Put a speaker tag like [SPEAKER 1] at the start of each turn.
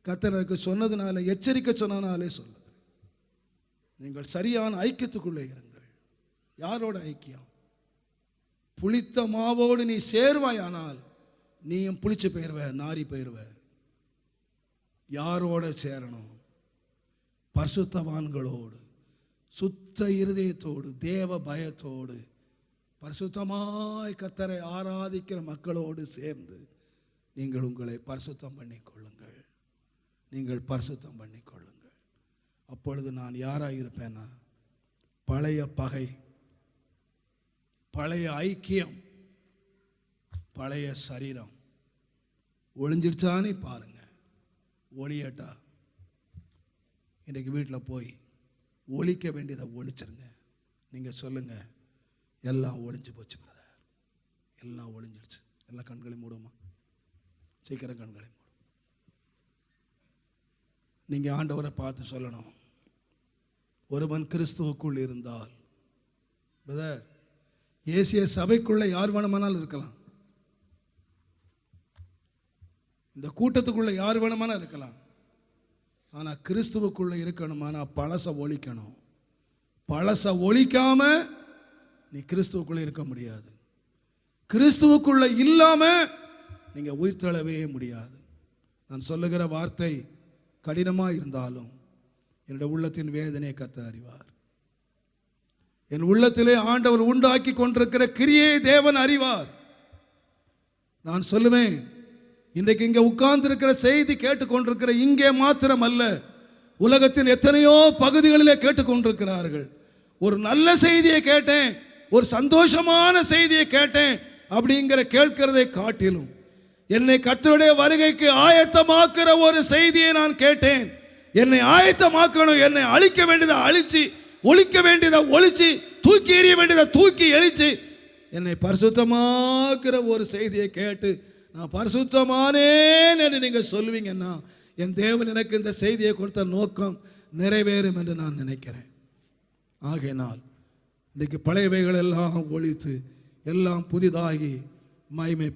[SPEAKER 1] கர்த்தர் எனக்கு சொன்னதுனால, எச்சரிக்கை சொன்னதுனாலே சொல்லுங்க. நீங்கள் சரியான ஐக்கியத்துக்குள்ளே இருங்கள். யாரோட ஐக்கியம்? புளித்த மாவோடு நீ சேர்வாயானால் நீயும் புளிச்சு போயிருவ, நாரி போயிருவ. யாரோட சேரணும்? பரிசுத்தவான்களோடு, சுத்த இருதயத்தோடு, தேவ பயத்தோடு, பரிசுத்தமாய் கர்த்தரை ஆராதிக்கிற மக்களோடு சேர்ந்து நீங்கள் உங்களை பரிசுத்தம் பண்ணிக்கொள்ளுங்கள். நீங்கள் பரிசுத்தம் பண்ணிக்கொள்ளுங்கள். அப்பொழுது நான் யாராக இருப்பேன்னா, பழைய பகை, பழைய ஐக்கியம், பழைய சரீரம் ஒளிஞ்சிடுச்சானே பாருங்க. ஒளியட்டா இன்றைக்கு வீட்டில் போய் ஒழிக்க வேண்டியதை ஒழிச்சிருங்க. நீங்கள் சொல்லுங்கள், எல்லாம் ஒழிஞ்சு போச்சு பிரதர், எல்லாம் ஒழிஞ்சிடுச்சு. எல்லாம் கண்களை மூடுமா? சீக்கிரம் கண்களை மூடும். நீங்கள் ஆண்டவரை பார்த்து சொல்லணும், ஒருவன் கிறிஸ்துவுக்குள் இருந்தால், பிரதர் ஏசிய சபைக்குள்ள யார் வேணுமானால் இருக்கலாம், இந்த கூட்டத்துக்குள்ள யார் வேணுமானால் இருக்கலாம். ஆனால் கிறிஸ்துவுக்குள்ள இருக்கணுமானா பழச ஒழிக்கணும். பழச ஒழிக்காம நீ கிறிஸ்துவுக்குள்ள இருக்க முடியாது. கிறிஸ்துவுக்குள்ள இல்லாம நீங்க உயிர் தழவே முடியாது. நான் சொல்லுகிற வார்த்தை கடினமாக இருந்தாலும் என்னுடைய உள்ளத்தின் வேதனையை கர்த்தர் அறிவார். என் உள்ளத்திலே ஆண்டவர் உண்டாக்கி கொண்டிருக்கிற கிரியை தேவன் அறிவார். நான் சொல்லுவேன், இன்றைக்கு இங்கே உட்கார்ந்து இருக்கிற செய்தி கேட்டுக்கொண்டிருக்கிற இங்கே மாத்திரம் அல்ல, உலகத்தின் எத்தனையோ பகுதிகளிலே கேட்டுக்கொண்டிருக்கிறார்கள். ஒரு நல்ல செய்தியை கேட்டேன், ஒரு சந்தோஷமான செய்தியை கேட்டேன் அப்படிங்கிற கேட்கிறதை காட்டிலும் என்னை கர்த்தருடைய வருகைக்கு ஆயத்தமாக்குற ஒரு செய்தியை நான் கேட்டேன். என்னை ஆயத்தமாக்கணும், என்னை அழிக்க வேண்டியதை அழிச்சு, ஒழிக்க வேண்டியதை ஒழிச்சு, தூக்கி எறிய வேண்டியதை தூக்கி எரிச்சு, என்னை பரிசுத்தமாக்குற ஒரு செய்தியை கேட்டு நான் பரிசுத்தமானேன் என்று நீங்கள் சொல்லுவீங்கன்னா, என் தேவன் எனக்கு இந்த செய்தியை கொடுத்த நோக்கம் நிறைவேறும் என்று நான் நினைக்கிறேன். ஆகையினால் இன்றைக்கு பழையவைகள் எல்லாம் ஒழித்து எல்லாம் புதிதாகி மகிமை